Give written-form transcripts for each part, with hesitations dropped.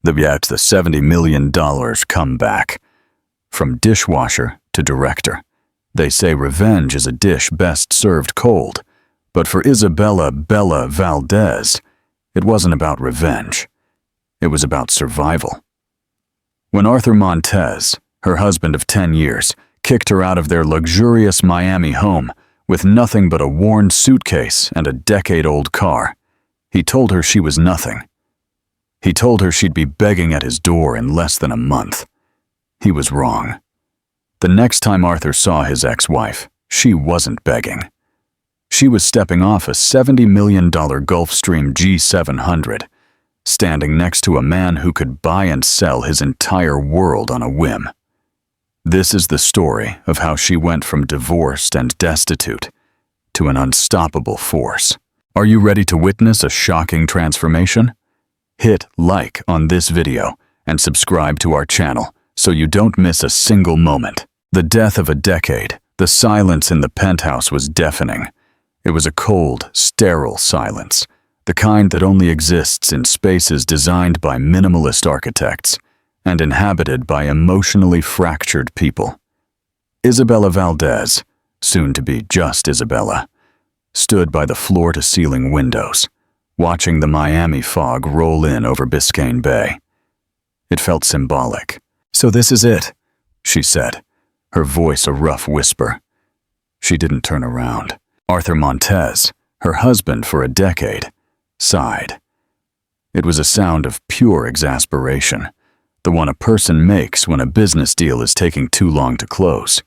Yet the $70 million comeback. From dishwasher to director. They say revenge is a dish best served cold. But for Isabella Bella Valdez, it wasn't about revenge. It was about survival. When Arthur Montez, her husband of 10 years, kicked her out of their luxurious Miami home with nothing but a worn suitcase and a decade-old car, he told her she was nothing. He told her she'd be begging at his door in less than a month. He was wrong. The next time Arthur saw his ex-wife, she wasn't begging. She was stepping off a $70 million Gulfstream G700, standing next to a man who could buy and sell his entire world on a whim. This is the story of how she went from divorced and destitute to an unstoppable force. Are you ready to witness a shocking transformation? Hit like on this video and subscribe to our channel so you don't miss a single moment. The death of a decade, the silence in the penthouse was deafening. It was a cold, sterile silence, the kind that only exists in spaces designed by minimalist architects and inhabited by emotionally fractured people. Isabella Valdez, soon to be just Isabella, stood by the floor-to-ceiling windows, watching the Miami fog roll in over Biscayne Bay. It felt symbolic. "So this is it," she said, her voice a rough whisper. She didn't turn around. Arthur Montez, her husband for a decade, sighed. It was a sound of pure exasperation, the one a person makes when a business deal is taking too long to close.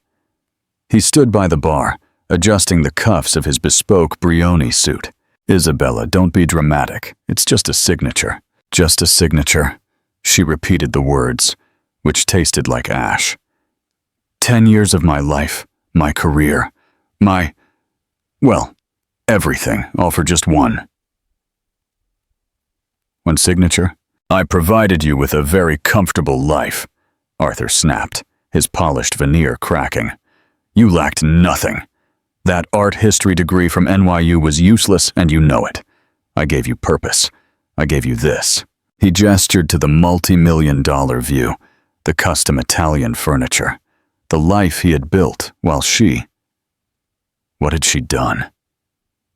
He stood by the bar, adjusting the cuffs of his bespoke Brioni suit. "Isabella, don't be dramatic. It's just a signature." "Just a signature," she repeated the words, which tasted like ash. 10 years of my life, my career, everything, all for just one signature? "I provided you with a very comfortable life," Arthur snapped, his polished veneer cracking. "You lacked nothing. That art history degree from NYU was useless, and you know it. I gave you purpose. I gave you this." He gestured to the multi-million-dollar view, the custom Italian furniture, the life he had built while she... What had she done?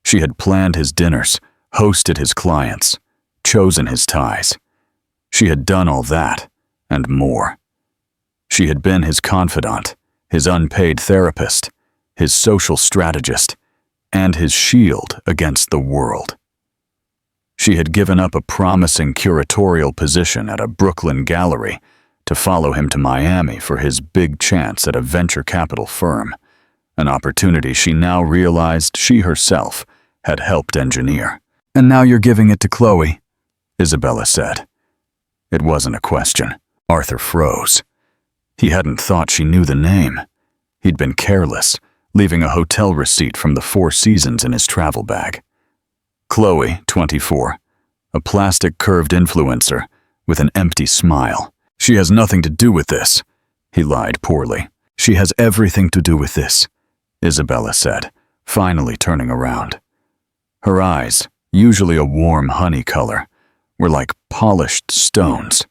She had planned his dinners, hosted his clients, chosen his ties. She had done all that, and more. She had been his confidant, his unpaid therapist, his social strategist, and his shield against the world. She had given up a promising curatorial position at a Brooklyn gallery to follow him to Miami for his big chance at a venture capital firm, an opportunity she now realized she herself had helped engineer. "And now you're giving it to Chloe," Isabella said. It wasn't a question. Arthur froze. He hadn't thought she knew the name. He'd been careless, leaving a hotel receipt from the Four Seasons in his travel bag. Chloe, 24, a plastic-curved influencer with an empty smile. "She has nothing to do with this," he lied poorly. "She has everything to do with this," Isabella said, finally turning around. Her eyes, usually a warm honey color, were like polished stones.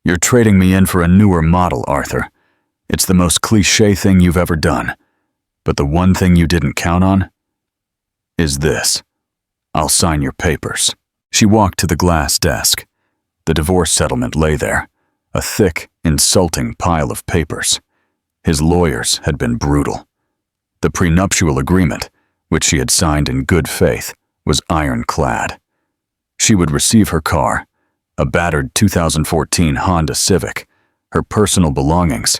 "You're trading me in for a newer model, Arthur. It's the most cliché thing you've ever done. But the one thing you didn't count on is this. I'll sign your papers." She walked to the glass desk. The divorce settlement lay there, a thick, insulting pile of papers. His lawyers had been brutal. The prenuptial agreement, which she had signed in good faith, was ironclad. She would receive her car, a battered 2014 Honda Civic, her personal belongings,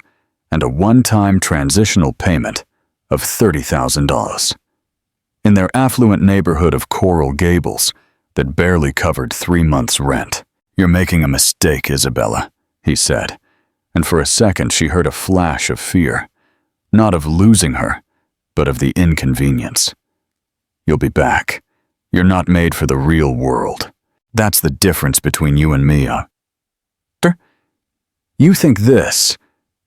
and a one-time transitional payment of $30,000. In their affluent neighborhood of Coral Gables that barely covered 3 months' rent. "You're making a mistake, Isabella," he said, and for a second she heard a flash of fear, not of losing her, but of the inconvenience. "You'll be back. You're not made for the real world. That's the difference between you and me, You think this,"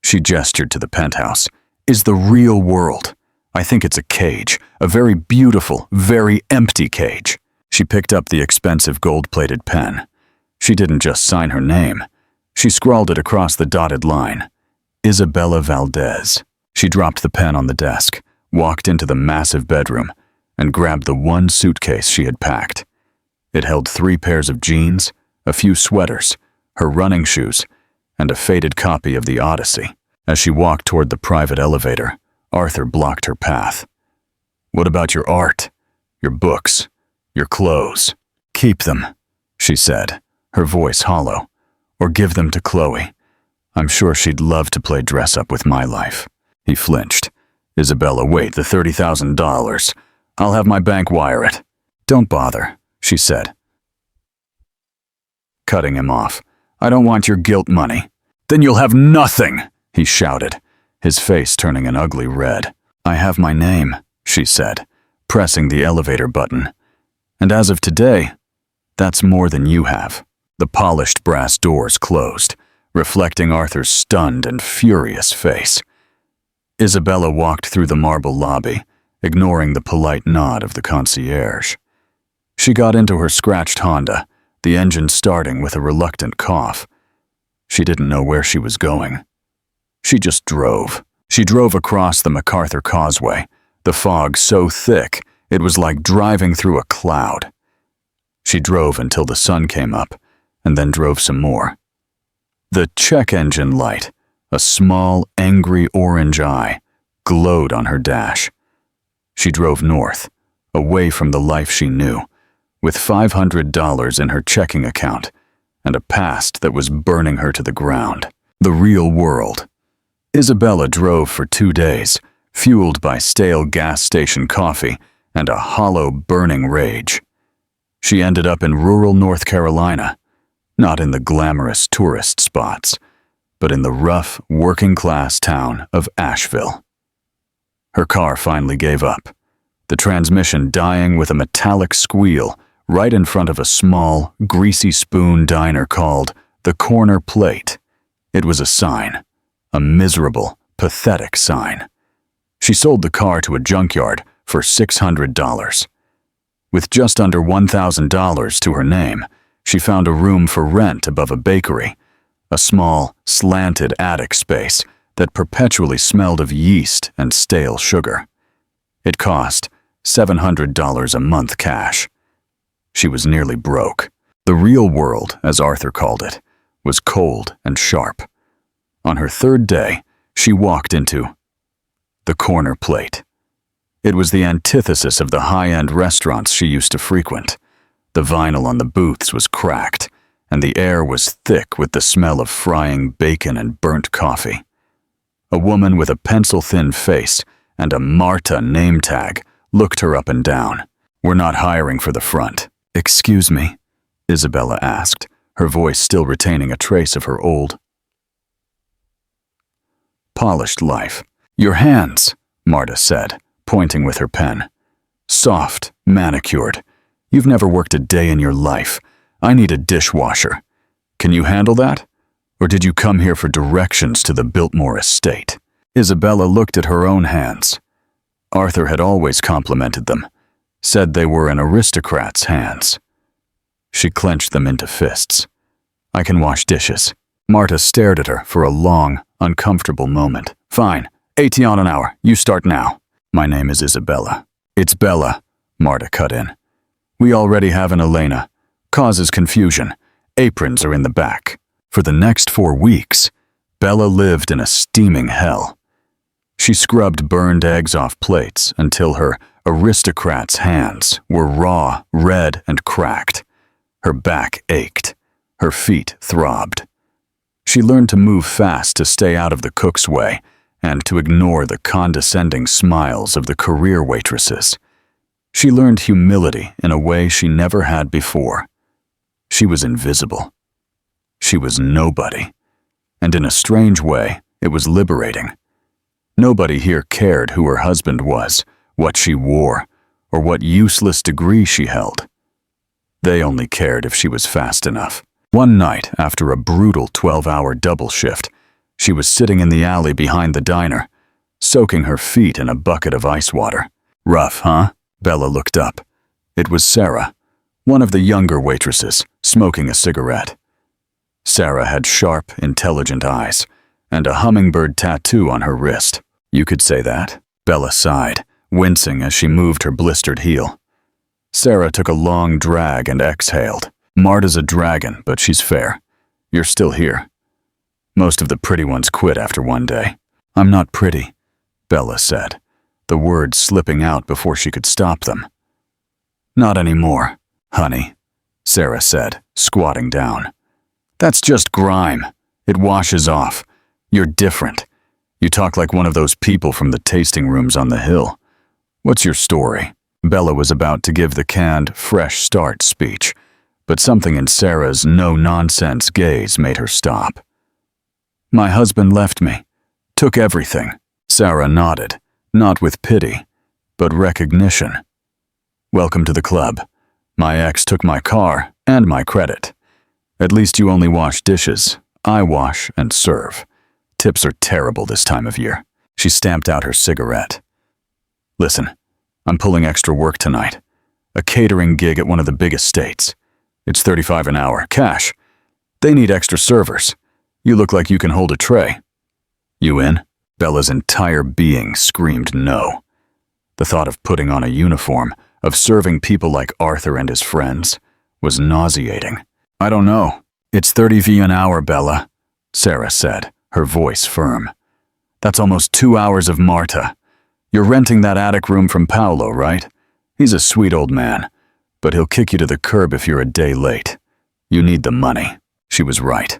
she gestured to the penthouse, "is the real world. I think it's a cage, a very beautiful, very empty cage." She picked up the expensive gold-plated pen. She didn't just sign her name. She scrawled it across the dotted line. Isabella Valdez. She dropped the pen on the desk, walked into the massive bedroom, and grabbed the one suitcase she had packed. It held 3 pairs of jeans, a few sweaters, her running shoes, and a faded copy of the Odyssey. As she walked toward the private elevator, Arthur blocked her path. "What about your art? Your books? Your clothes?" "Keep them," she said, her voice hollow. "Or give them to Chloe. I'm sure she'd love to play dress-up with my life." He flinched. "Isabella, wait, the $30,000. I'll have my bank wire it." "Don't bother," she said, cutting him off. "I don't want your guilt money." "Then you'll have nothing," he shouted, his face turning an ugly red. "I have my name," she said, pressing the elevator button. "And as of today, that's more than you have." The polished brass doors closed, reflecting Arthur's stunned and furious face. Isabella walked through the marble lobby, ignoring the polite nod of the concierge. She got into her scratched Honda, the engine starting with a reluctant cough. She didn't know where she was going. She just drove. She drove across the MacArthur Causeway, the fog so thick it was like driving through a cloud. She drove until the sun came up, and then drove some more. The check engine light, a small, angry orange eye, glowed on her dash. She drove north, away from the life she knew, with $500 in her checking account and a past that was burning her to the ground. The real world. Isabella drove for 2 days, fueled by stale gas station coffee and a hollow, burning rage. She ended up in rural North Carolina, not in the glamorous tourist spots, but in the rough, working-class town of Asheville. Her car finally gave up, the transmission dying with a metallic squeal right in front of a small, greasy spoon diner called the Corner Plate. It was a sign, a miserable, pathetic sign. She sold the car to a junkyard for $600. With just under $1,000 to her name, she found a room for rent above a bakery, a small, slanted attic space that perpetually smelled of yeast and stale sugar. It cost $700 a month cash. She was nearly broke. The real world, as Arthur called it, was cold and sharp. On her 3rd day, she walked into the Corner Plate. It was the antithesis of the high-end restaurants she used to frequent. The vinyl on the booths was cracked, and the air was thick with the smell of frying bacon and burnt coffee. A woman with a pencil-thin face and a Marta name tag looked her up and down. "We're not hiring for the front." "Excuse me?" Isabella asked, her voice still retaining a trace of her old, polished life. "Your hands," Marta said, pointing with her pen. "Soft, manicured. You've never worked a day in your life. I need a dishwasher. Can you handle that? Or did you come here for directions to the Biltmore estate?" Isabella looked at her own hands. Arthur had always complimented them, said they were an aristocrat's hands. She clenched them into fists. "I can wash dishes." Marta stared at her for a long, uncomfortable moment. "Fine, 80 an hour. You start now." "My name is Isabella." "It's Bella," Marta cut in. "We already have an Elena. Causes confusion. Aprons are in the back." For the next 4 weeks, Bella lived in a steaming hell. She scrubbed burned eggs off plates until her aristocrat's hands were raw, red, and cracked. Her back ached. Her feet throbbed. She learned to move fast to stay out of the cook's way and to ignore the condescending smiles of the career waitresses. She learned humility in a way she never had before. She was invisible. She was nobody. And in a strange way, it was liberating. Nobody here cared who her husband was, what she wore, or what useless degree she held. They only cared if she was fast enough. One night, after a brutal 12-hour double shift, she was sitting in the alley behind the diner, soaking her feet in a bucket of ice water. "Rough, huh?" Bella looked up. It was Sarah, one of the younger waitresses, smoking a cigarette. Sarah had sharp, intelligent eyes, and a hummingbird tattoo on her wrist. You could say that. Bella sighed, wincing as she moved her blistered heel. Sarah took a long drag and exhaled. Marta's a dragon, but she's fair. You're still here. Most of the pretty ones quit after one day. I'm not pretty, Bella said, the words slipping out before she could stop them. Not anymore, honey, Sarah said, squatting down. That's just grime. It washes off. You're different. You talk like one of those people from the tasting rooms on the hill. What's your story? Bella was about to give the canned, fresh start speech, but something in Sarah's no-nonsense gaze made her stop. My husband left me. Took everything. Sarah nodded, not with pity, but recognition. Welcome to the club. My ex took my car and my credit. At least you only wash dishes. I wash and serve. Tips are terrible this time of year. She stamped out her cigarette. Listen, I'm pulling extra work tonight. A catering gig at one of the big estates. It's $35 an hour, cash. They need extra servers. You look like you can hold a tray. You in? Bella's entire being screamed no. The thought of putting on a uniform, of serving people like Arthur and his friends, was nauseating. I don't know. It's $30 an hour, Bella, Sarah said, her voice firm. That's almost 2 hours of Marta. You're renting that attic room from Paolo, right? He's a sweet old man, but he'll kick you to the curb if you're a day late. You need the money. She was right.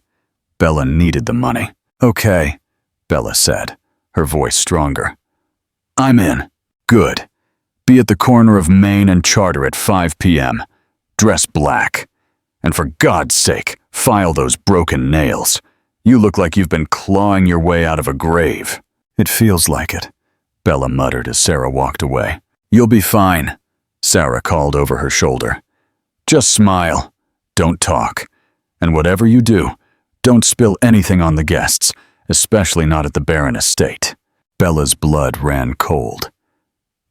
Bella needed the money. Okay, Bella said, her voice stronger. I'm in. Good. Be at the corner of Main and Charter at 5 p.m. Dress black. And for God's sake, file those broken nails. You look like you've been clawing your way out of a grave. It feels like it, Bella muttered as Sarah walked away. You'll be fine, Sarah called over her shoulder. Just smile. Don't talk. And whatever you do, don't spill anything on the guests, especially not at the Barron estate. Bella's blood ran cold.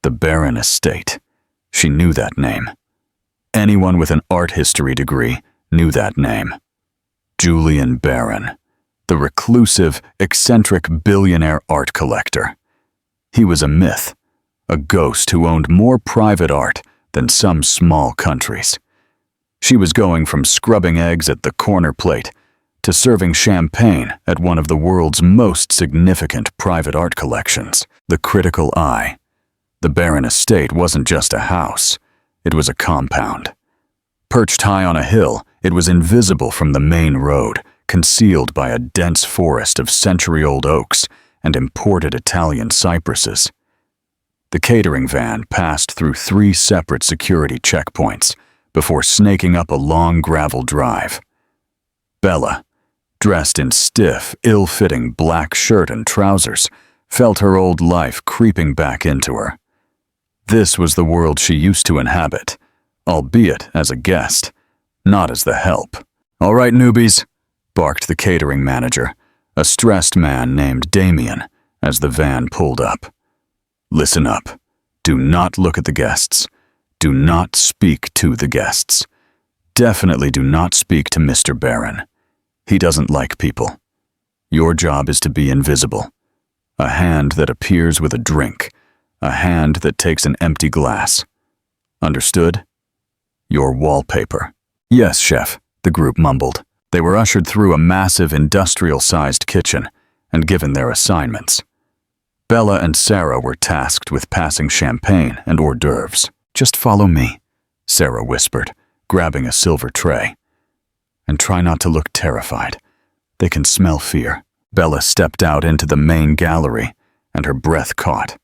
The Barron estate. She knew that name. Anyone with an art history degree knew that name. Julian Barron, the reclusive, eccentric billionaire art collector. He was a myth, a ghost who owned more private art than some small countries. She was going from scrubbing eggs at the corner plate to serving champagne at one of the world's most significant private art collections, the Critical Eye. The Barron estate wasn't just a house, it was a compound. Perched high on a hill, it was invisible from the main road, concealed by a dense forest of century-old oaks and imported Italian cypresses. The catering van passed through 3 separate security checkpoints before snaking up a long gravel drive. Bella, dressed in stiff, ill-fitting black shirt and trousers, felt her old life creeping back into her. This was the world she used to inhabit, albeit as a guest, not as the help. All right, newbies, barked the catering manager, a stressed man named Damien, as the van pulled up. Listen up. Do not look at the guests. Do not speak to the guests. Definitely do not speak to Mr. Barron. He doesn't like people. Your job is to be invisible. A hand that appears with a drink. A hand that takes an empty glass. Understood? Your wallpaper. Yes, chef, the group mumbled. They were ushered through a massive industrial-sized kitchen and given their assignments. Bella and Sarah were tasked with passing champagne and hors d'oeuvres. Just follow me, Sarah whispered, grabbing a silver tray. And try not to look terrified. They can smell fear. Bella stepped out into the main gallery, and her breath caught.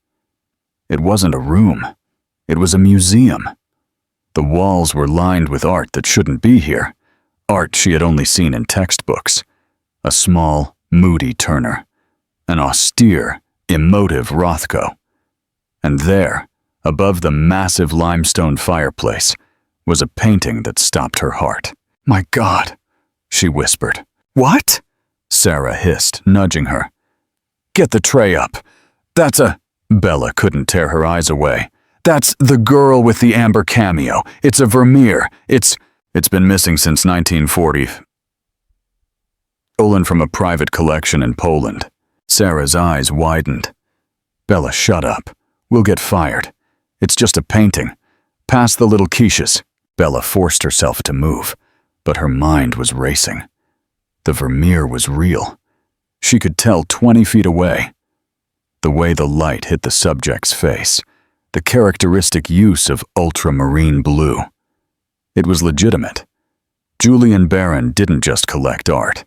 It wasn't a room. It was a museum. The walls were lined with art that shouldn't be here, art she had only seen in textbooks. A small, moody Turner, an austere, emotive Rothko. And there, above the massive limestone fireplace, was a painting that stopped her heart. My God, she whispered. What? Sarah hissed, nudging her. Get the tray up. That's a... Bella couldn't tear her eyes away. That's the girl with the amber cameo. It's a Vermeer. It's... It's been missing since 1940. Stolen from a private collection in Poland. Sarah's eyes widened. Bella, shut up. We'll get fired. It's just a painting. Pass the little quiches. Bella forced herself to move, but her mind was racing. The Vermeer was real. She could tell 20 feet away. The way the light hit the subject's face, the characteristic use of ultramarine blue. It was legitimate. Julian Barron didn't just collect art.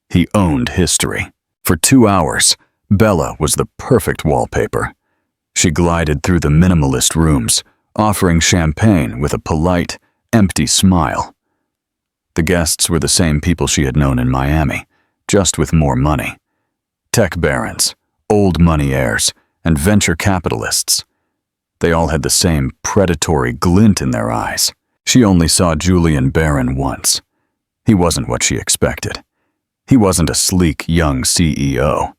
He owned history. For 2 hours, Bella was the perfect wallpaper. She glided through the minimalist rooms, offering champagne with a polite, empty smile. The guests were the same people she had known in Miami, just with more money. Tech barons, old money heirs, and venture capitalists. They all had the same predatory glint in their eyes. She only saw Julian Barron once. He wasn't what she expected. He wasn't a sleek, young CEO.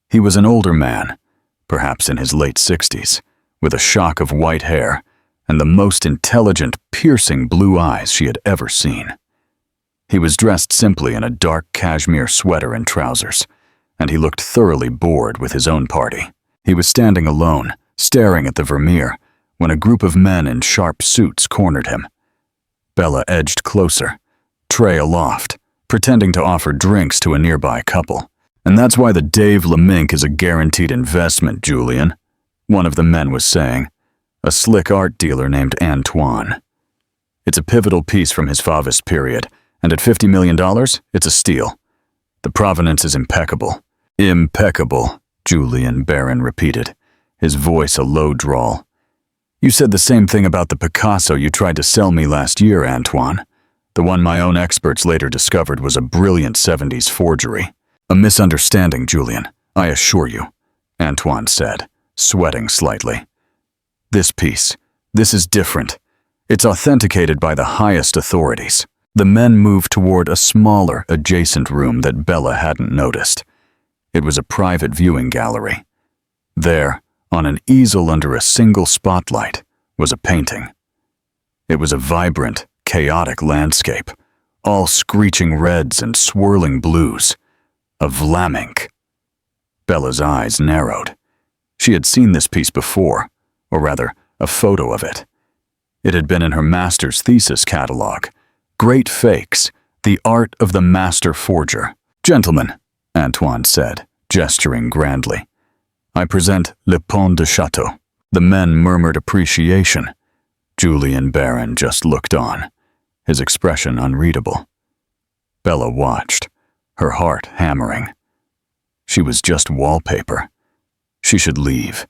He was an older man, perhaps in his late 60s, with a shock of white hair and the most intelligent, piercing blue eyes she had ever seen. He was dressed simply in a dark cashmere sweater and trousers, and he looked thoroughly bored with his own party. He was standing alone, staring at the Vermeer, when a group of men in sharp suits cornered him. Bella edged closer, tray aloft, pretending to offer drinks to a nearby couple. "And that's why the Dave LeMink is a guaranteed investment, Julian," one of the men was saying, a slick art dealer named Antoine. "It's a pivotal piece from his Fauvist period, and at $50 million, it's a steal. The provenance is impeccable." "Impeccable," Julian Barron repeated, his voice a low drawl. "You said the same thing about the Picasso you tried to sell me last year, Antoine. The one my own experts later discovered was a brilliant 70s forgery." "A misunderstanding, Julian, I assure you," Antoine said, sweating slightly. "This piece, this is different. It's authenticated by the highest authorities." The men moved toward a smaller, adjacent room that Bella hadn't noticed. It was a private viewing gallery. There, on an easel under a single spotlight, was a painting. It was a vibrant, chaotic landscape, all screeching reds and swirling blues. A Vlaminck. Bella's eyes narrowed. She had seen this piece before, or rather, a photo of it. It had been in her master's thesis catalog. Great Fakes, the art of the master forger. "Gentlemen," Antoine said, gesturing grandly, "I present Le Pont de Château." The men murmured appreciation. Julian Barron just looked on, his expression unreadable. Bella watched, her heart hammering. She was just wallpaper. She should leave.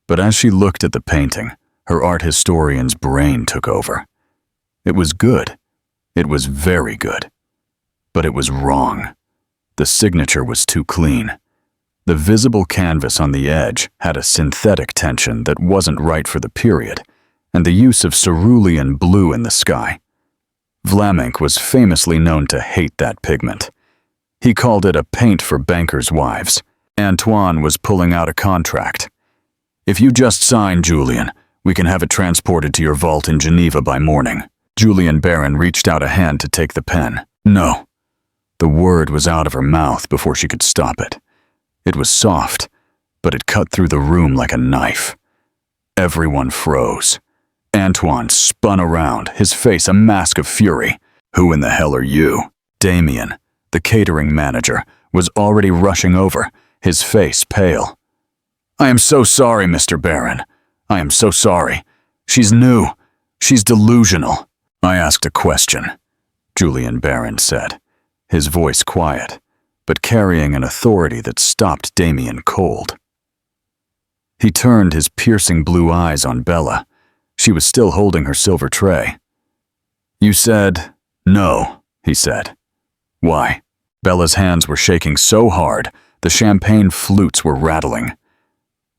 But as she looked at the painting, her art historian's brain took over. It was good. It was very good. But it was wrong. The signature was too clean. The visible canvas on the edge had a synthetic tension that wasn't right for the period, and the use of cerulean blue in the sky. Vlaminck was famously known to hate that pigment. He called it a paint for bankers' wives. Antoine was pulling out a contract. "If you just sign, Julian, we can have it transported to your vault in Geneva by morning." Julian Barron reached out a hand to take the pen. "No." The word was out of her mouth before she could stop it. It was soft, but it cut through the room like a knife. Everyone froze. Antoine spun around, his face a mask of fury. "Who in the hell are you?" Damien, the catering manager, was already rushing over, his face pale. "I am so sorry, Mr. Barron. I am so sorry. She's new. She's delusional." "I asked a question," Julian Barron said, his voice quiet, but carrying an authority that stopped Damien cold. He turned his piercing blue eyes on Bella. She was still holding her silver tray. "You said no," he said. "Why?" Bella's hands were shaking so hard, the champagne flutes were rattling.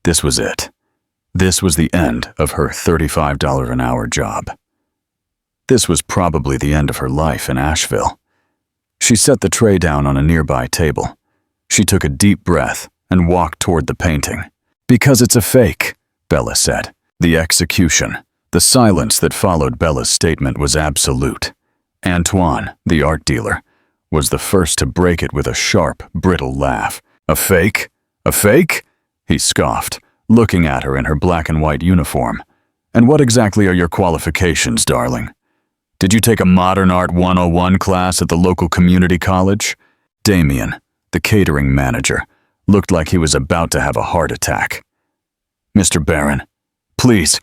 This was it. This was the end of her $35 an hour job. This was probably the end of her life in Asheville. She set the tray down on a nearby table. She took a deep breath and walked toward the painting. "Because it's a fake," Bella said. The execution, the silence that followed Bella's statement was absolute. Antoine, the art dealer, was the first to break it with a sharp, brittle laugh. A fake? A fake? He scoffed, looking at her in her black and white uniform. And what exactly are your qualifications, darling? Did you take a Modern Art 101 class at the local community college? Damien, the catering manager, looked like he was about to have a heart attack. Mr. Barron, please,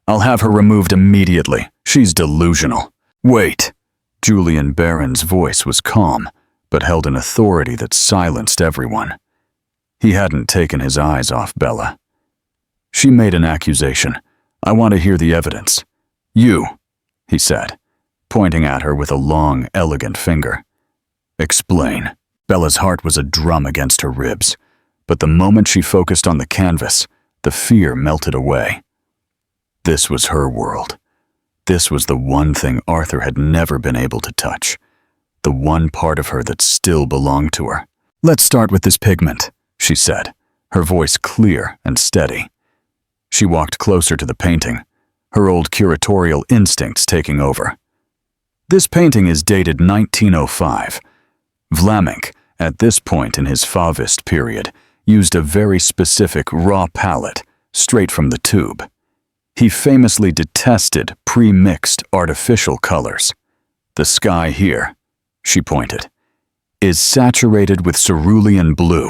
I'll have her removed immediately. She's delusional. Wait. Julian Barron's voice was calm, but held an authority that silenced everyone. He hadn't taken his eyes off Bella. She made an accusation. I want to hear the evidence. You, he said, pointing at her with a long, elegant finger. Explain. Bella's heart was a drum against her ribs, but the moment she focused on the canvas, the fear melted away. This was her world. This was the one thing Arthur had never been able to touch, the one part of her that still belonged to her. Let's start with this pigment, she said, her voice clear and steady. She walked closer to the painting, her old curatorial instincts taking over. This painting is dated 1905. Vlaminck, at this point in his Fauvist period, used a very specific raw palette, straight from the tube. He famously detested pre-mixed artificial colors. The sky here, she pointed, is saturated with cerulean blue.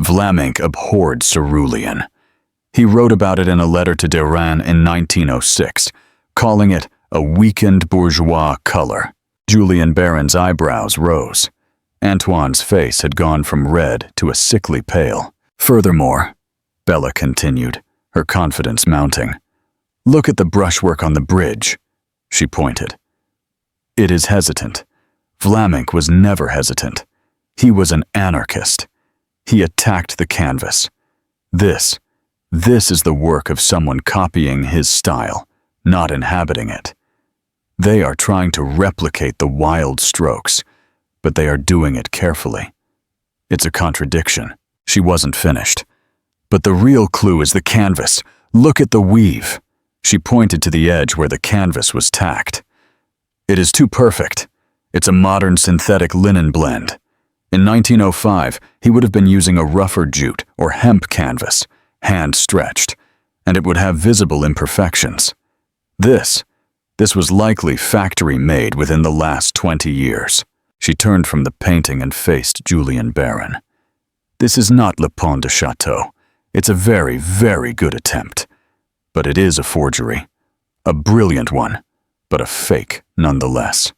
Vlaminck abhorred cerulean. He wrote about it in a letter to Derain in 1906, calling it a weakened bourgeois color. Julian Barron's eyebrows rose. Antoine's face had gone from red to a sickly pale. Furthermore, Bella continued, her confidence mounting, look at the brushwork on the bridge, she pointed. It is hesitant. Vlaminck was never hesitant. He was an anarchist. He attacked the canvas. This is the work of someone copying his style, not inhabiting it. They are trying to replicate the wild strokes, but they are doing it carefully. It's a contradiction. She wasn't finished. But the real clue is the canvas. Look at the weave. She pointed to the edge where the canvas was tacked. It is too perfect. It's a modern synthetic linen blend. In 1905, he would have been using a rougher jute or hemp canvas, hand-stretched, and it would have visible imperfections. This was likely factory-made within the last 20 years. She turned from the painting and faced Julian Barron. This is not Le Pont de Chateau. It's a very, very good attempt. But it is a forgery. A brilliant one, but a fake nonetheless.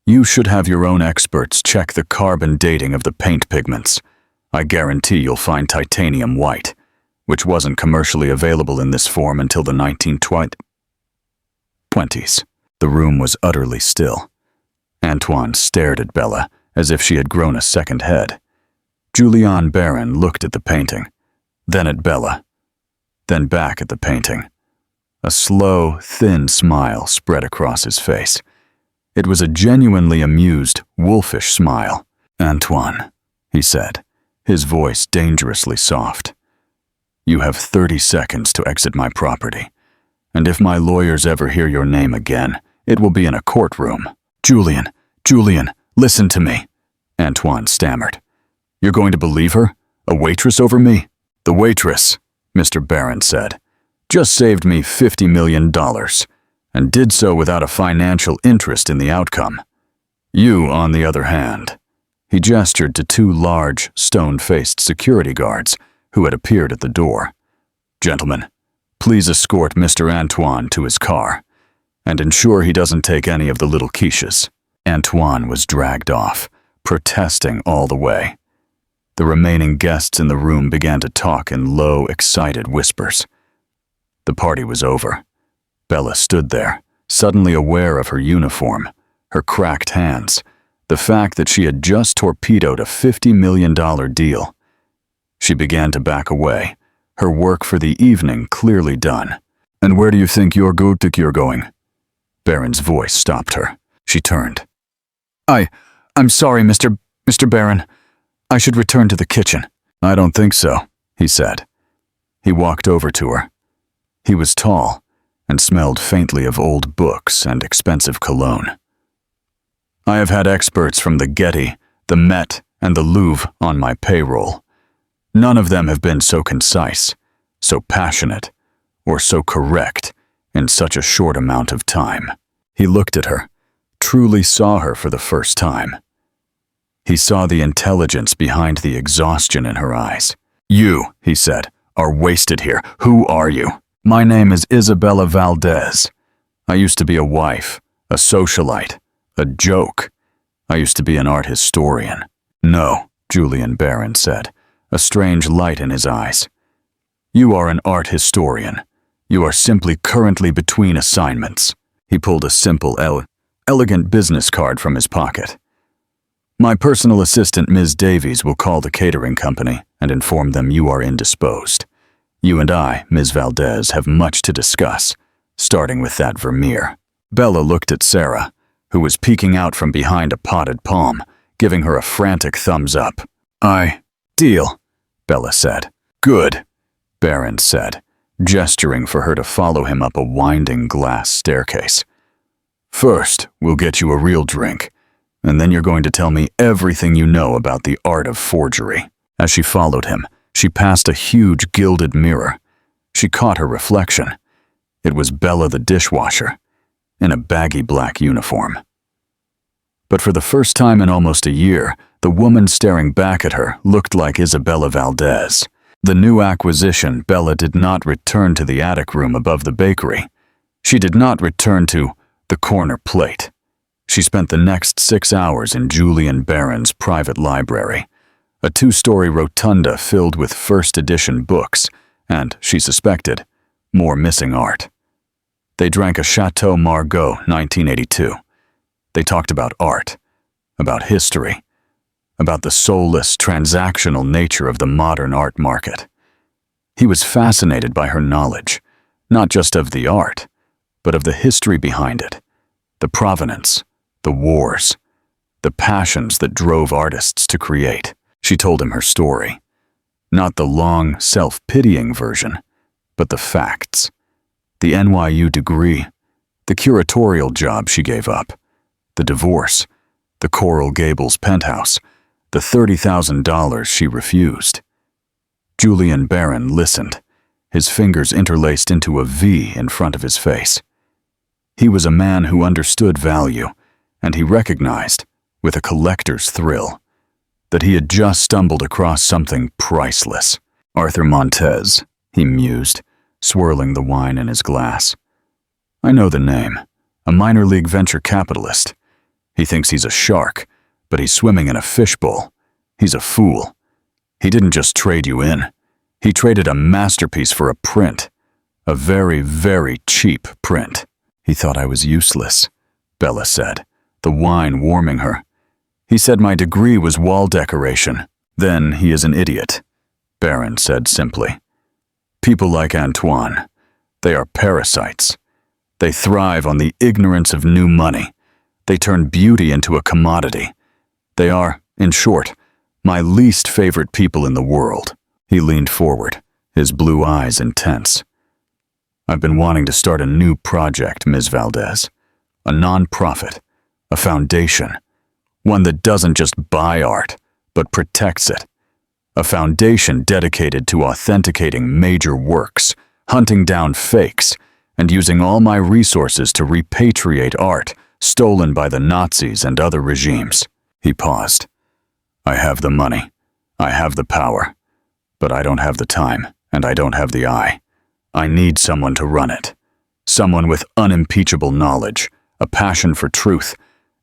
You should have your own experts check the carbon dating of the paint pigments. I guarantee you'll find titanium white, which wasn't commercially available in this form until the 1920s. The room was utterly still. Antoine stared at Bella as if she had grown a second head. Julian Barron looked at the painting, then at Bella, then back at the painting. A slow, thin smile spread across his face. It was a genuinely amused, wolfish smile. Antoine, he said, his voice dangerously soft. You have 30 seconds to exit my property, and if my lawyers ever hear your name again, it will be in a courtroom. Julian, listen to me, Antoine stammered. You're going to believe her? A waitress over me? The waitress, Mr. Barron said, just saved me $50 million, and did so without a financial interest in the outcome. You, on the other hand, he gestured to two large, stone-faced security guards who had appeared at the door. Gentlemen, please escort Mr. Antoine to his car, and ensure he doesn't take any of the little quiches. Antoine was dragged off, protesting all the way. The remaining guests in the room began to talk in low, excited whispers. The party was over. Bella stood there, suddenly aware of her uniform, her cracked hands, the fact that she had just torpedoed a $50 million deal. She began to back away, her work for the evening clearly done. And where do you think you're going? Barron's voice stopped her. She turned. I'm sorry, Mr. Barron. I should return to the kitchen. I don't think so, he said. He walked over to her. He was tall and smelled faintly of old books and expensive cologne. I have had experts from the Getty, the Met, and the Louvre on my payroll. None of them have been so concise, so passionate, or so correct in such a short amount of time. He looked at her, truly saw her for the first time. He saw the intelligence behind the exhaustion in her eyes. "You," he said, "are wasted here. Who are you?" "My name is Isabella Valdez. I used to be a wife, a socialite, a joke. I used to be an art historian." "No," Julian Barron said, a strange light in his eyes. "You are an art historian. You are simply currently between assignments." He pulled a simple, elegant business card from his pocket. "My personal assistant, Ms. Davies, will call the catering company and inform them you are indisposed. You and I, Ms. Valdez, have much to discuss, starting with that Vermeer." Bella looked at Sarah, who was peeking out from behind a potted palm, giving her a frantic thumbs up. "Deal," Bella said. "Good," Barron said, gesturing for her to follow him up a winding glass staircase. "First, we'll get you a real drink, and then you're going to tell me everything you know about the art of forgery." As she followed him, she passed a huge gilded mirror. She caught her reflection. It was Bella the dishwasher, in a baggy black uniform. But for the first time in almost a year, the woman staring back at her looked like Isabella Valdez. The new acquisition, Bella did not return to the attic room above the bakery. She did not return to the corner plate. She spent the next 6 hours in Julian Barron's private library, a 2-story rotunda filled with first edition books, and, she suspected, more missing art. They drank a Chateau Margaux 1982. They talked about art, about history, about the soulless, transactional nature of the modern art market. He was fascinated by her knowledge, not just of the art, but of the history behind it, the provenance, the wars, the passions that drove artists to create. She told him her story. Not the long, self-pitying version, but the facts. The NYU degree, the curatorial job she gave up, the divorce, the Coral Gables penthouse, the $30,000 she refused. Julian Barron listened, his fingers interlaced into a V in front of his face. He was a man who understood value, and he recognized, with a collector's thrill, that he had just stumbled across something priceless. "Arthur Montez," he mused, swirling the wine in his glass. "I know the name. A minor league venture capitalist. He thinks he's a shark, but he's swimming in a fishbowl. He's a fool. He didn't just trade you in. He traded a masterpiece for a print. A very, very cheap print." "He thought I was useless," Bella said, the wine warming her. "He said my degree was wall decoration." "Then he is an idiot," Barron said simply. "People like Antoine, they are parasites. They thrive on the ignorance of new money. They turn beauty into a commodity. They are, in short, my least favorite people in the world." He leaned forward, his blue eyes intense. "I've been wanting to start a new project, Ms. Valdez. A non-profit, a foundation. One that doesn't just buy art, but protects it. A foundation dedicated to authenticating major works, hunting down fakes, and using all my resources to repatriate art stolen by the Nazis and other regimes." He paused. "I have the money. I have the power. But I don't have the time, and I don't have the eye. I need someone to run it. Someone with unimpeachable knowledge, a passion for truth,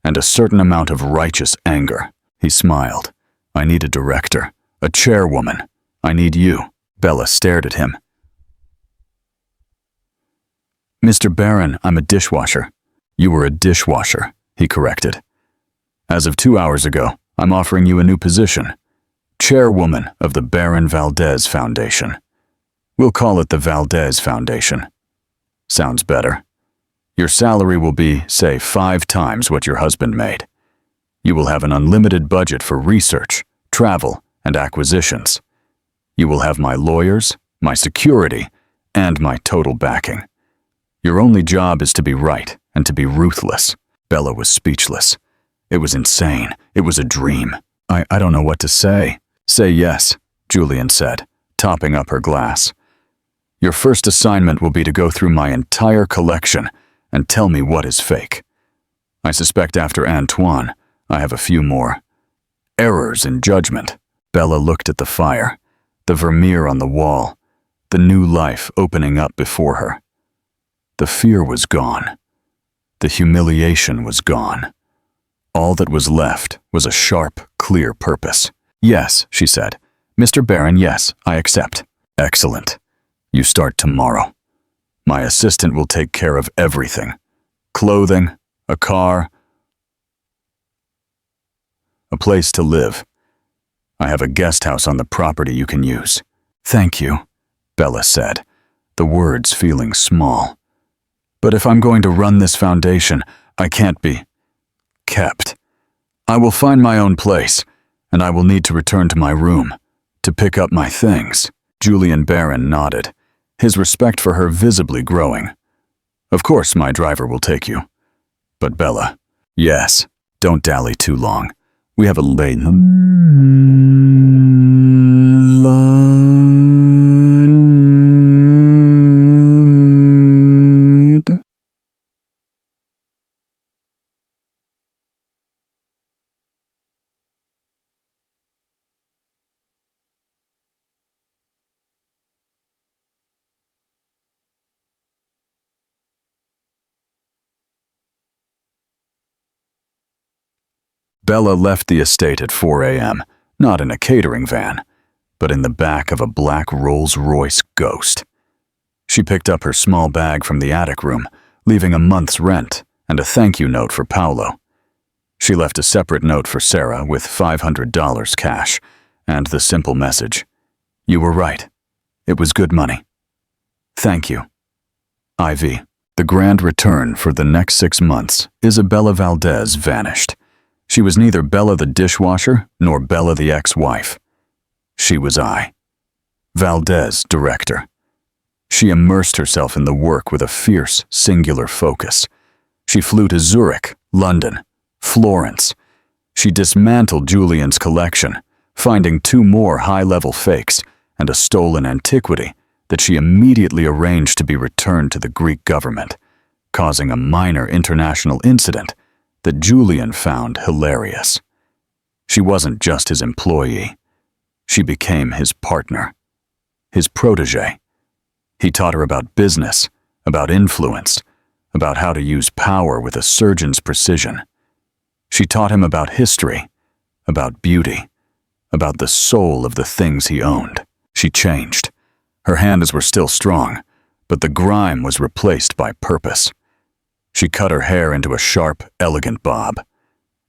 and a certain amount of righteous anger." He smiled. "I need a director, a chairwoman. I need you." Bella stared at him. "Mr. Barron, I'm a dishwasher." "You were a dishwasher," he corrected. "As of 2 hours ago, I'm offering you a new position. Chairwoman of the Barron Valdez Foundation. We'll call it the Valdez Foundation. Sounds better. Your salary will be, say, 5 times what your husband made. You will have an unlimited budget for research, travel, and acquisitions. You will have my lawyers, my security, and my total backing. Your only job is to be right and to be ruthless." Bella was speechless. It was insane. It was a dream. I don't know what to say. Say yes, Julian said, topping up her glass. Your first assignment will be to go through my entire collection and tell me what is fake. I suspect after Antoine, I have a few more. Errors in judgment. Bella looked at the fire, the Vermeer on the wall, the new life opening up before her. The fear was gone. The humiliation was gone. All that was left was a sharp, clear purpose. Yes, she said. Mr. Barron, yes, I accept. Excellent. You start tomorrow. My assistant will take care of everything. Clothing, a car, a place to live. I have a guest house on the property you can use. Thank you, Bella said, the words feeling small. But if I'm going to run this foundation, I can't be kept. I will find my own place, and I will need to return to my room to pick up my things. Julian Barron nodded, his respect for her visibly growing. Of course my driver will take you. But Bella, yes, don't dally too long. We have a late Bella left the estate at 4 a.m., not in a catering van, but in the back of a black Rolls-Royce Ghost. She picked up her small bag from the attic room, leaving a month's rent and a thank you note for Paolo. She left a separate note for Sarah with $500 cash and the simple message, "You were right. It was good money. Thank you. IV." The grand return for the next 6 months, Isabella Valdez vanished. She was neither Bella the dishwasher nor Bella the ex-wife. She was I, Valdez, director. She immersed herself in the work with a fierce, singular focus. She flew to Zurich, London, Florence. She dismantled Julian's collection, finding 2 more high-level fakes and a stolen antiquity that she immediately arranged to be returned to the Greek government, causing a minor international incident that Julian found hilarious. She wasn't just his employee. She became his partner, his protege. He taught her about business, about influence, about how to use power with a surgeon's precision. She taught him about history, about beauty, about the soul of the things he owned. She changed. Her hands were still strong, but the grime was replaced by purpose. She cut her hair into a sharp, elegant bob.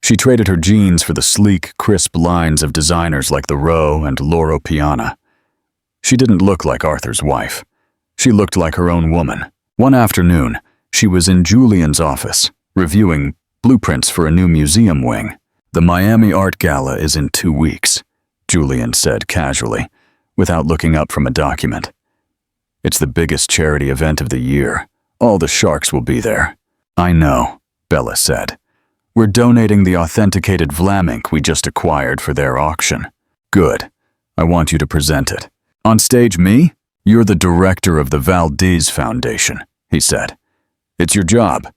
She traded her jeans for the sleek, crisp lines of designers like the Rowe and Loro Piana. She didn't look like Arthur's wife. She looked like her own woman. One afternoon, she was in Julian's office, reviewing blueprints for a new museum wing. "The Miami Art Gala is in 2 weeks, Julian said casually, without looking up from a document. It's the biggest charity event of the year. All the sharks will be there. I know, Bella said. We're donating the authenticated Vlamink we just acquired for their auction. Good. I want you to present it. On stage, me? You're the director of the Valdez Foundation, he said. It's your job.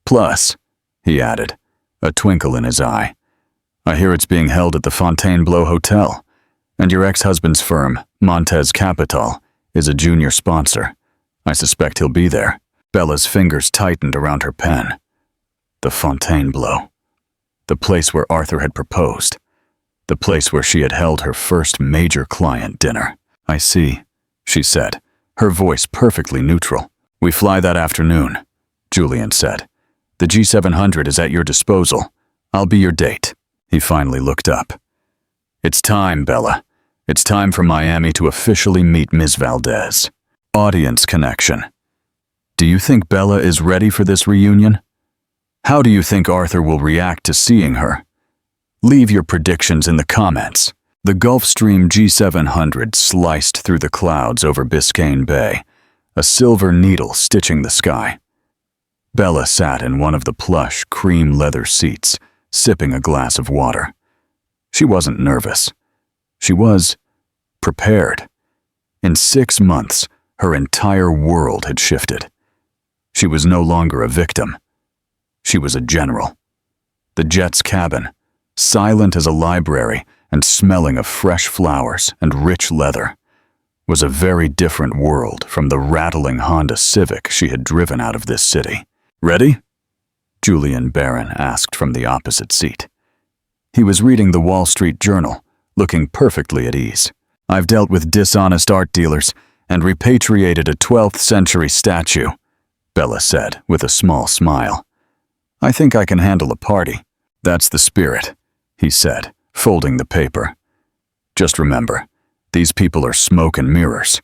Plus, he added, a twinkle in his eye, I hear it's being held at the Fontainebleau Hotel, and your ex-husband's firm, Montez Capital, is a junior sponsor. I suspect he'll be there. Bella's fingers tightened around her pen. The Fontainebleau. The place where Arthur had proposed. The place where she had held her first major client dinner. I see, she said, her voice perfectly neutral. We fly that afternoon, Julian said. The G700 is at your disposal. I'll be your date. He finally looked up. It's time, Bella. It's time for Miami to officially meet Ms. Valdez. Audience connection. Do you think Bella is ready for this reunion? How do you think Arthur will react to seeing her? Leave your predictions in the comments. The Gulfstream G700 sliced through the clouds over Biscayne Bay, a silver needle stitching the sky. Bella sat in one of the plush, cream leather seats, sipping a glass of water. She wasn't nervous. She was prepared. In 6 months, her entire world had shifted. She was no longer a victim. She was a general. The jet's cabin, silent as a library and smelling of fresh flowers and rich leather, was a very different world from the rattling Honda Civic she had driven out of this city. "Ready?" Julian Barron asked from the opposite seat. He was reading the Wall Street Journal, looking perfectly at ease. "I've dealt with dishonest art dealers and repatriated a 12th century statue," Bella said with a small smile. "I think I can handle a party." "That's the spirit," he said, folding the paper. "Just remember, these people are smoke and mirrors.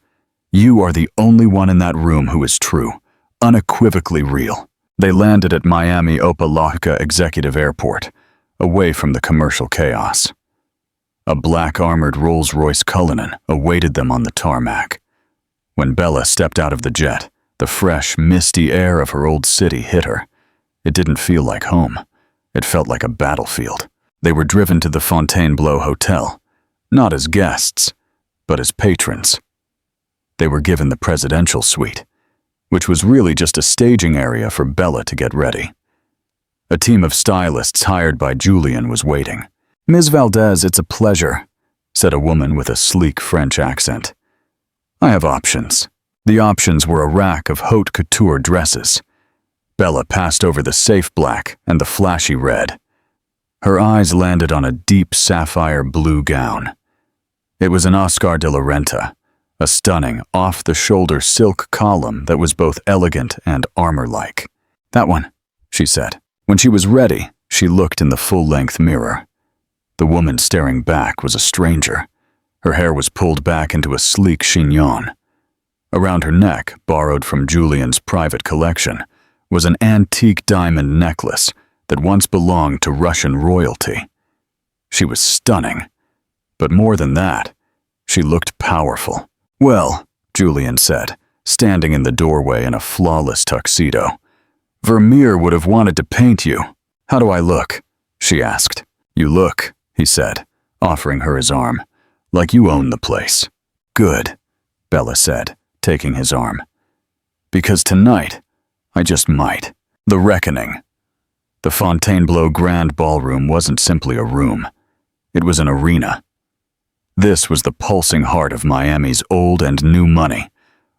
You are the only one in that room who is true, unequivocally real." They landed at Miami Opa-locka Executive Airport, away from the commercial chaos. A black armored Rolls-Royce Cullinan awaited them on the tarmac. When Bella stepped out of the jet, the fresh, misty air of her old city hit her. It didn't feel like home. It felt like a battlefield. They were driven to the Fontainebleau Hotel, not as guests, but as patrons. They were given the presidential suite, which was really just a staging area for Bella to get ready. A team of stylists hired by Julian was waiting. "Ms. Valdez, it's a pleasure," said a woman with a sleek French accent. "I have options." The options were a rack of haute couture dresses. Bella passed over the safe black and the flashy red. Her eyes landed on a deep sapphire blue gown. It was an Oscar de la Renta, a stunning, off-the-shoulder silk column that was both elegant and armor-like. "That one," she said. When she was ready, she looked in the full-length mirror. The woman staring back was a stranger. Her hair was pulled back into a sleek chignon. Around her neck, borrowed from Julian's private collection, was an antique diamond necklace that once belonged to Russian royalty. She was stunning, but more than that, she looked powerful. "Well," Julian said, standing in the doorway in a flawless tuxedo, "Vermeer would have wanted to paint you. How do I look?" she asked. "You look," he said, offering her his arm, "like you own the place." "Good," Bella said, taking his arm. "Because tonight, I just might." The reckoning. The Fontainebleau Grand Ballroom wasn't simply a room. It was an arena. This was the pulsing heart of Miami's old and new money,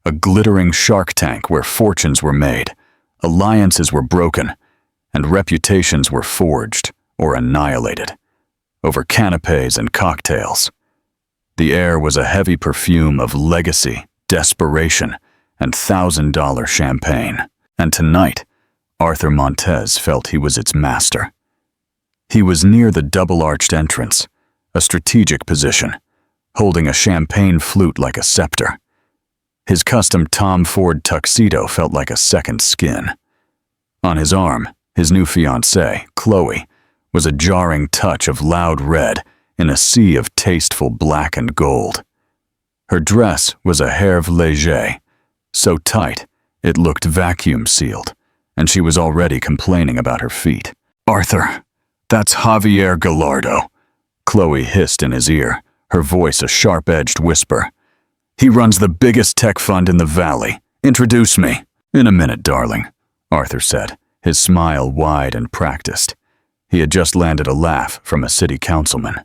a glittering shark tank where fortunes were made, alliances were broken, and reputations were forged or annihilated over canapés and cocktails. The air was a heavy perfume of legacy, desperation, and $1,000 champagne. And tonight, Arthur Montez felt he was its master. He was near the double-arched entrance, a strategic position, holding a champagne flute like a scepter. His custom Tom Ford tuxedo felt like a second skin. On his arm, his new fiancée, Chloe, was a jarring touch of loud red in a sea of tasteful black and gold. Her dress was a herve léger, so tight it looked vacuum-sealed, and she was already complaining about her feet. "Arthur, that's Javier Gallardo," Chloe hissed in his ear, her voice a sharp-edged whisper. "He runs the biggest tech fund in the valley. Introduce me." "In a minute, darling," Arthur said, his smile wide and practiced. He had just landed a laugh from a city councilman.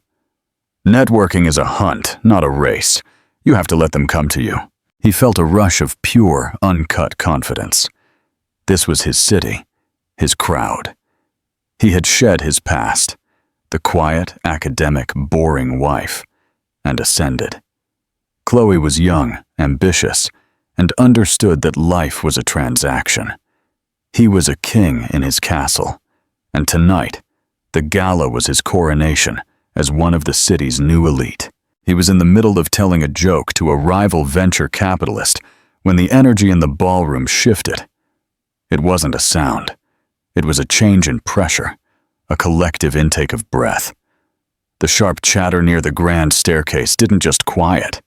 "Networking is a hunt, not a race. You have to let them come to you." He felt a rush of pure, uncut confidence. This was his city, his crowd. He had shed his past, the quiet, academic, boring wife, and ascended. Chloe was young, ambitious, and understood that life was a transaction. He was a king in his castle, and tonight, the gala was his coronation as one of the city's new elite. He was in the middle of telling a joke to a rival venture capitalist when the energy in the ballroom shifted. It wasn't a sound. It was a change in pressure, a collective intake of breath. The sharp chatter near the grand staircase didn't just quiet.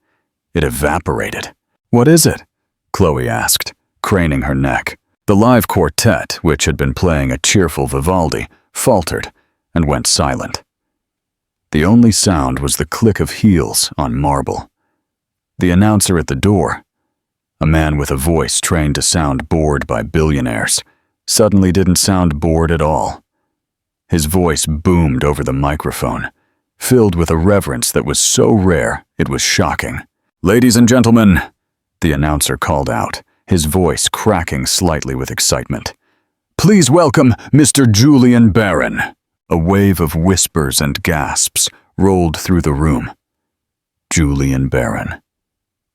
It evaporated. "What is it?" Chloe asked, craning her neck. The live quartet, which had been playing a cheerful Vivaldi, faltered and went silent. The only sound was the click of heels on marble. The announcer at the door, a man with a voice trained to sound bored by billionaires, suddenly didn't sound bored at all. His voice boomed over the microphone, filled with a reverence that was so rare it was shocking. "Ladies and gentlemen," the announcer called out, his voice cracking slightly with excitement. "Please welcome Mr. Julian Barron." A wave of whispers and gasps rolled through the room. Julian Barron.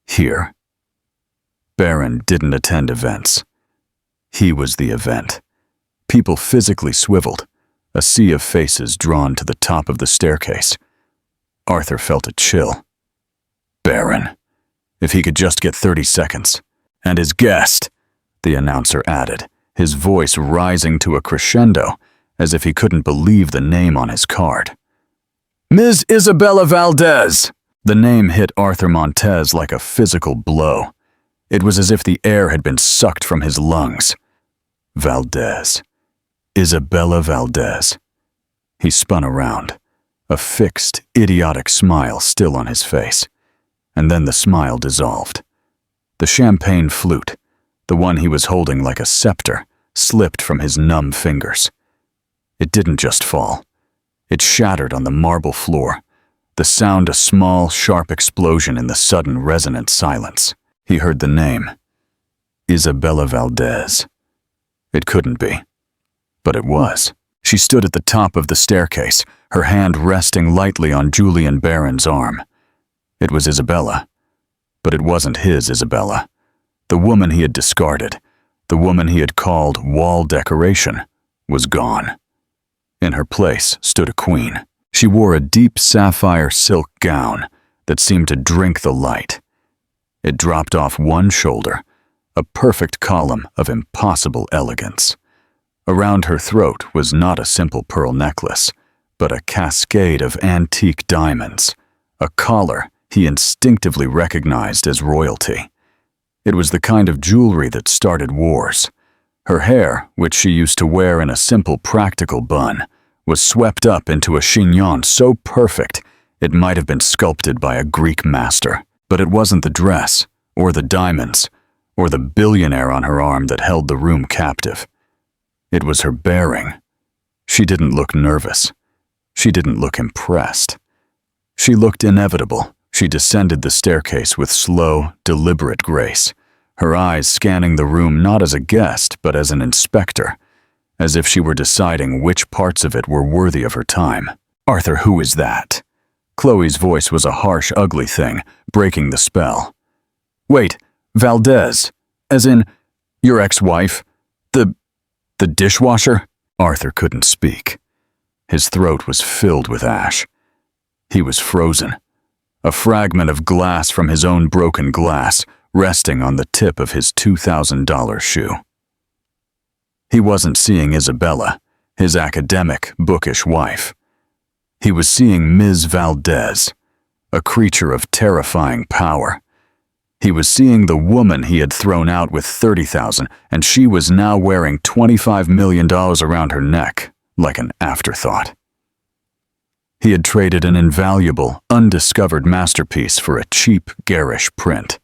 Here? Barron didn't attend events. He was the event. People physically swiveled, a sea of faces drawn to the top of the staircase. Arthur felt a chill. Barron. If he could just get 30 seconds. And his guest, the announcer added, his voice rising to a crescendo, as if he couldn't believe the name on his card. "Ms. Isabella Valdez!" The name hit Arthur Montez like a physical blow. It was as if the air had been sucked from his lungs. Valdez. Isabella Valdez. He spun around, a fixed, idiotic smile still on his face. And then the smile dissolved. The champagne flute, the one he was holding like a scepter, slipped from his numb fingers. It didn't just fall. It shattered on the marble floor, the sound a small, sharp explosion in the sudden resonant silence. He heard the name. Isabella Valdez. It couldn't be. But it was. She stood at the top of the staircase, her hand resting lightly on Julian Barron's arm. It was Isabella. But it wasn't his Isabella. The woman he had discarded, the woman he had called wall decoration, was gone. In her place stood a queen. She wore a deep sapphire silk gown that seemed to drink the light. It dropped off one shoulder, a perfect column of impossible elegance. Around her throat was not a simple pearl necklace, but a cascade of antique diamonds, a collar he instinctively recognized as royalty. It was the kind of jewelry that started wars. Her hair, which she used to wear in a simple practical bun, was swept up into a chignon so perfect it might have been sculpted by a Greek master. But it wasn't the dress, or the diamonds, or the billionaire on her arm that held the room captive. It was her bearing. She didn't look nervous. She didn't look impressed. She looked inevitable. She descended the staircase with slow, deliberate grace, her eyes scanning the room not as a guest, but as an inspector, as if she were deciding which parts of it were worthy of her time. "Arthur, who is that?" Chloe's voice was a harsh, ugly thing, breaking the spell. "Wait, Valdez, as in your ex-wife? The dishwasher?" Arthur couldn't speak. His throat was filled with ash. He was frozen, a fragment of glass from his own broken glass resting on the tip of his $2,000 shoe. He wasn't seeing Isabella, his academic, bookish wife. He was seeing Ms. Valdez, a creature of terrifying power. He was seeing the woman he had thrown out with $30,000, and she was now wearing $25 million around her neck, like an afterthought. He had traded an invaluable, undiscovered masterpiece for a cheap, garish print,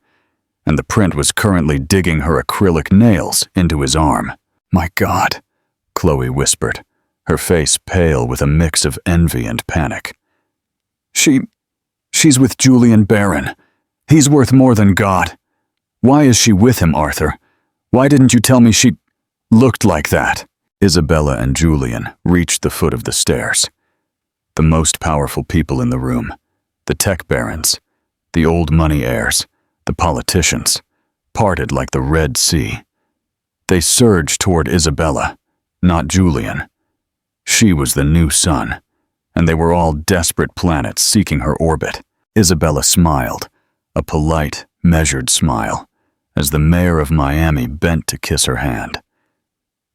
and the print was currently digging her acrylic nails into his arm. "My God," Chloe whispered, her face pale with a mix of envy and panic. She's with Julian Barron. He's worth more than God. Why is she with him, Arthur? Why didn't you tell me she looked like that?" Isabella and Julian reached the foot of the stairs. The most powerful people in the room, the tech barons, the old money heirs, the politicians, parted like the Red Sea. They surged toward Isabella, not Julian. She was the new sun, and they were all desperate planets seeking her orbit. Isabella smiled, a polite, measured smile, as the mayor of Miami bent to kiss her hand.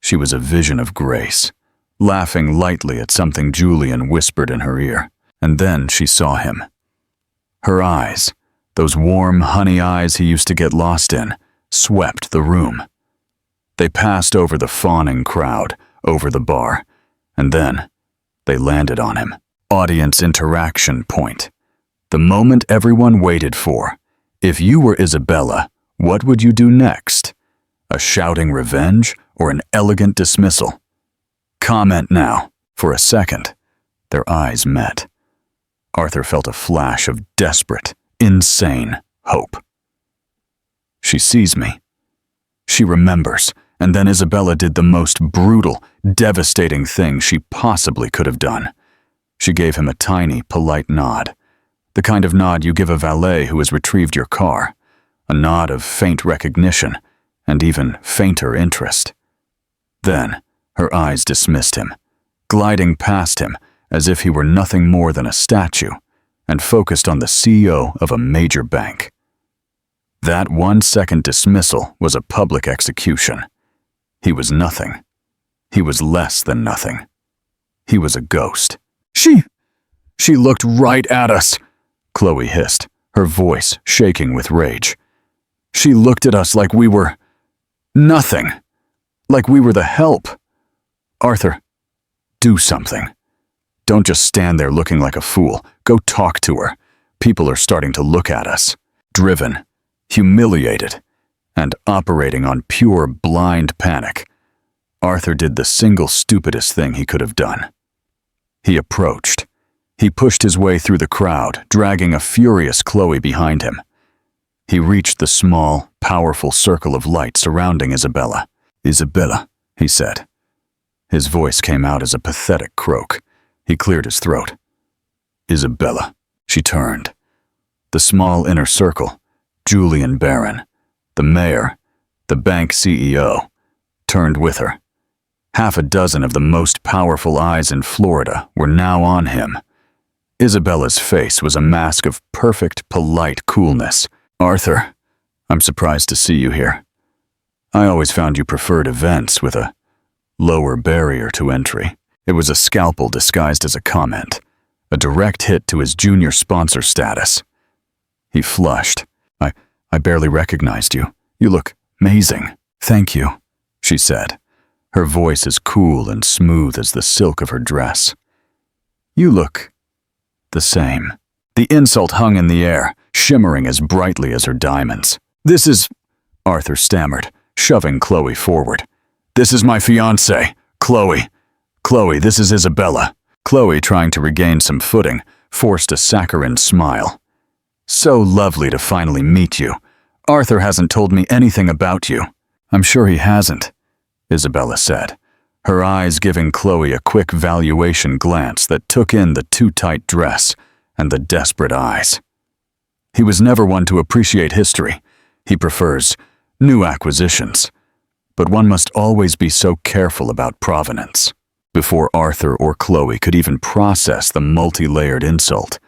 She was a vision of grace, laughing lightly at something Julian whispered in her ear, and then she saw him. Her eyes, those warm, honey eyes he used to get lost in, swept the room. They passed over the fawning crowd, over the bar, and then, They landed on him. Audience interaction point. The moment everyone waited for. If you were Isabella, what would you do next? A shouting revenge or an elegant dismissal? Comment now. For a second, their eyes met. Arthur felt a flash of desperate, insane hope. She sees me. She remembers, and then Isabella did the most brutal, devastating thing she possibly could have done. She gave him a tiny, polite nod. The kind of nod you give a valet who has retrieved your car. A nod of faint recognition, and even fainter interest. Then, her eyes dismissed him, gliding past him as if he were nothing more than a statue, and focused on the CEO of a major bank. That 1-second dismissal was a public execution. He was nothing. He was less than nothing. He was a ghost. She looked right at us, Chloe hissed, her voice shaking with rage. She looked at us like we were nothing, like we were the help. Arthur, do something. Don't just stand there looking like a fool. Go talk to her. People are starting to look at us, driven, humiliated, and operating on pure blind panic. Arthur did the single stupidest thing he could have done. He approached. He pushed his way through the crowd, dragging a furious Chloe behind him. He reached the small, powerful circle of light surrounding Isabella. "Isabella," he said. His voice came out as a pathetic croak. He cleared his throat. "Isabella." She turned. The small inner circle, Julian Barron, the mayor, the bank CEO, turned with her. Half a dozen of the most powerful eyes in Florida were now on him. Isabella's face was a mask of perfect, polite coolness. "Arthur, I'm surprised to see you here. I always found you preferred events with a lower barrier to entry." It was a scalpel disguised as a comment, a direct hit to his junior sponsor status. He flushed. I barely recognized you. You look amazing." "Thank you," she said, her voice as cool and smooth as the silk of her dress. "You look the same." The insult hung in the air, shimmering as brightly as her diamonds. "This is," Arthur stammered, shoving Chloe forward. "This is my fiancée, Chloe. Chloe, this is Isabella." Chloe, trying to regain some footing, forced a saccharine smile. "So lovely to finally meet you. Arthur hasn't told me anything about you." "I'm sure he hasn't," Isabella said, her eyes giving Chloe a quick valuation glance that took in the too-tight dress and the desperate eyes. "He was never one to appreciate history. He prefers new acquisitions. But one must always be so careful about provenance." Before Arthur or Chloe could even process the multi-layered insult,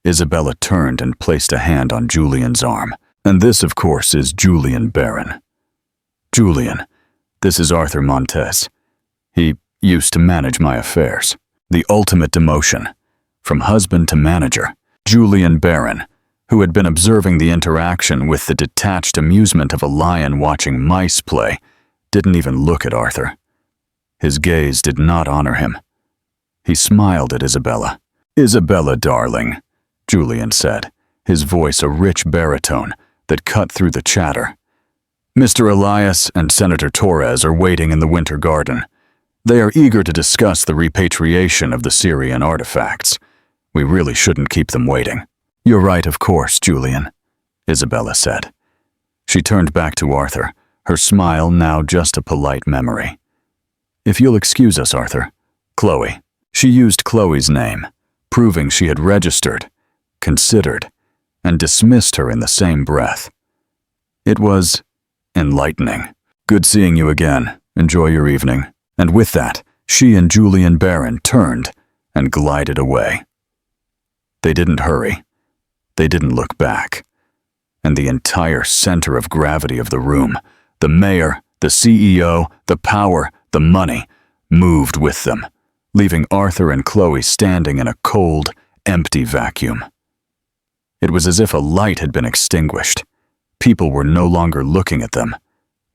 Isabella turned and placed a hand on Julian's arm. "And this, of course, is Julian Barron." "Julian, this is Arthur Montez. He used to manage my affairs." The ultimate demotion. From husband to manager, Julian Barron, who had been observing the interaction with the detached amusement of a lion watching mice play, didn't even look at Arthur. His gaze did not honor him. He smiled at Isabella. "Isabella, darling," Julian said, his voice a rich baritone that cut through the chatter. "Mr. Elias and Senator Torres are waiting in the Winter Garden. They are eager to discuss the repatriation of the Syrian artifacts. We really shouldn't keep them waiting." "You're right, of course, Julian," Isabella said. She turned back to Arthur, her smile now just a polite memory. "If you'll excuse us, Arthur. Chloe." She used Chloe's name, proving she had registered, considered, and dismissed her in the same breath. It was enlightening. "Good seeing you again. Enjoy your evening." And with that, she and Julian Barron turned and glided away. They didn't hurry. They didn't look back. And the entire center of gravity of the room, the mayor, the CEO, the power, the money, moved with them, leaving Arthur and Chloe standing in a cold, empty vacuum. It was as if a light had been extinguished. People were no longer looking at them.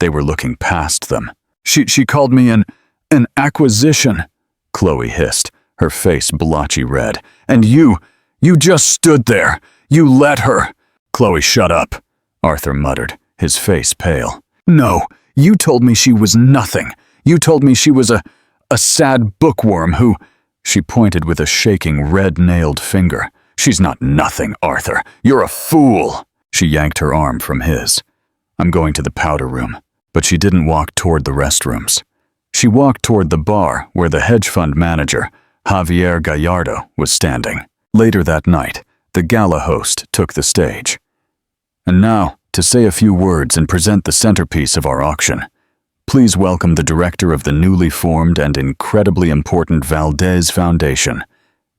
They were looking past them. She called me an acquisition," Chloe hissed, her face blotchy red. "And you just stood there. You let her." "Chloe, shut up," Arthur muttered, his face pale. "No, you told me she was nothing. You told me she was a sad bookworm who—" She pointed with a shaking, red-nailed finger. "She's not nothing, Arthur. You're a fool." She yanked her arm from his. "I'm going to the powder room." But she didn't walk toward the restrooms. She walked toward the bar where the hedge fund manager, Javier Gallardo, was standing. Later that night, the gala host took the stage. "And now, to say a few words and present the centerpiece of our auction, please welcome the director of the newly formed and incredibly important Valdez Foundation,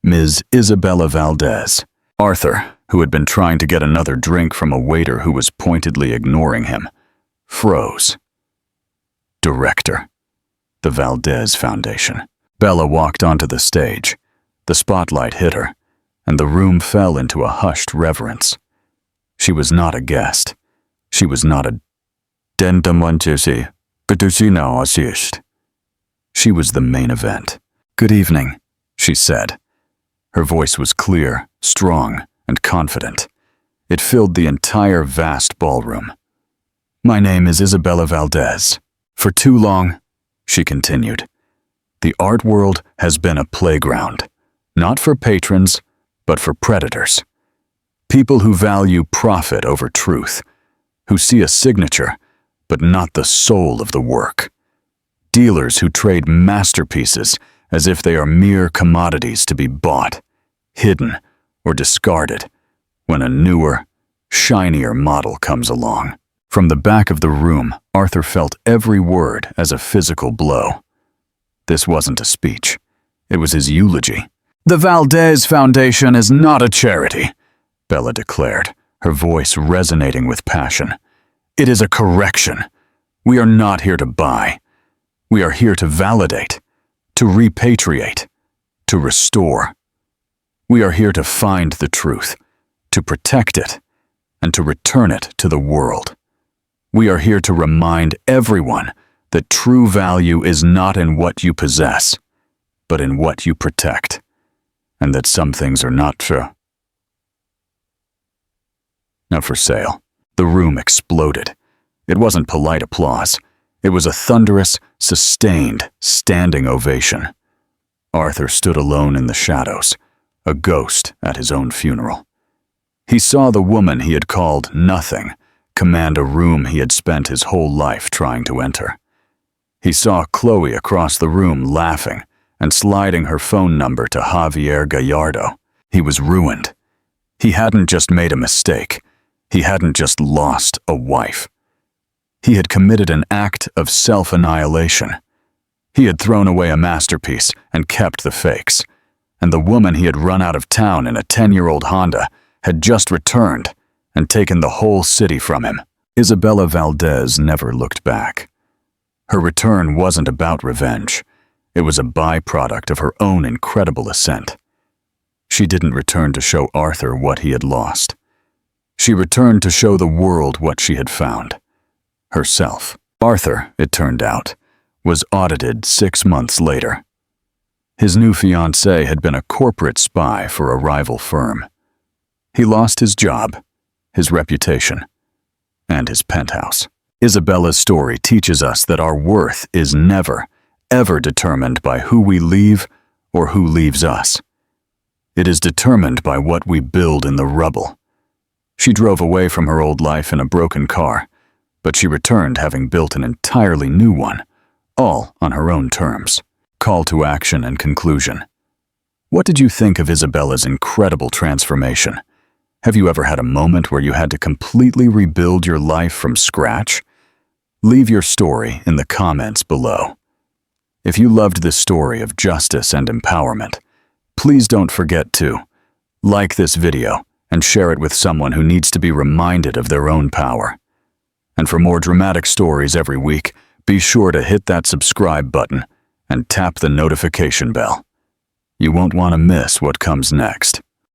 Ms. Isabella Valdez." Arthur, who had been trying to get another drink from a waiter who was pointedly ignoring him, froze. Director. The Valdez Foundation. Bella walked onto the stage. The spotlight hit her, and the room fell into a hushed reverence. She was not a guest. She was not a dendamanchesi, petusino assist. She was the main event. "Good evening," she said. Her voice was clear, strong, and confident. It filled the entire vast ballroom. "My name is Isabella Valdez. For too long," she continued, "the art world has been a playground, not for patrons, but for predators. People who value profit over truth, who see a signature, but not the soul of the work. Dealers who trade masterpieces as if they are mere commodities to be bought, hidden, or discarded when a newer, shinier model comes along." From the back of the room, Arthur felt every word as a physical blow. This wasn't a speech. It was his eulogy. "The Valdez Foundation is not a charity," Bella declared, her voice resonating with passion. "It is a correction. We are not here to buy. We are here to validate, to repatriate, to restore. We are here to find the truth, to protect it, and to return it to the world. We are here to remind everyone that true value is not in what you possess, but in what you protect, and that some things are not for sale." The room exploded. It wasn't polite applause. It was a thunderous, sustained, standing ovation. Arthur stood alone in the shadows, a ghost at his own funeral. He saw the woman he had called nothing command a room he had spent his whole life trying to enter. He saw Chloe across the room laughing and sliding her phone number to Javier Gallardo. He was ruined. He hadn't just made a mistake. He hadn't just lost a wife. He had committed an act of self-annihilation. He had thrown away a masterpiece and kept the fakes. And the woman he had run out of town in a 10-year-old Honda had just returned and taken the whole city from him. Isabella Valdez never looked back. Her return wasn't about revenge. It was a byproduct of her own incredible ascent. She didn't return to show Arthur what he had lost. She returned to show the world what she had found. Herself. Arthur, it turned out, was audited 6 months later. His new fiancée had been a corporate spy for a rival firm. He lost his job, his reputation, and his penthouse. Isabella's story teaches us that our worth is never, ever determined by who we leave or who leaves us. It is determined by what we build in the rubble. She drove away from her old life in a broken car, but she returned having built an entirely new one, all on her own terms. Call to action and conclusion. What did you think of Isabella's incredible transformation? Have you ever had a moment where you had to completely rebuild your life from scratch? Leave your story in the comments below. If you loved this story of justice and empowerment, please don't forget to like this video and share it with someone who needs to be reminded of their own power. And for more dramatic stories every week, be sure to hit that subscribe button and tap the notification bell. You won't want to miss what comes next.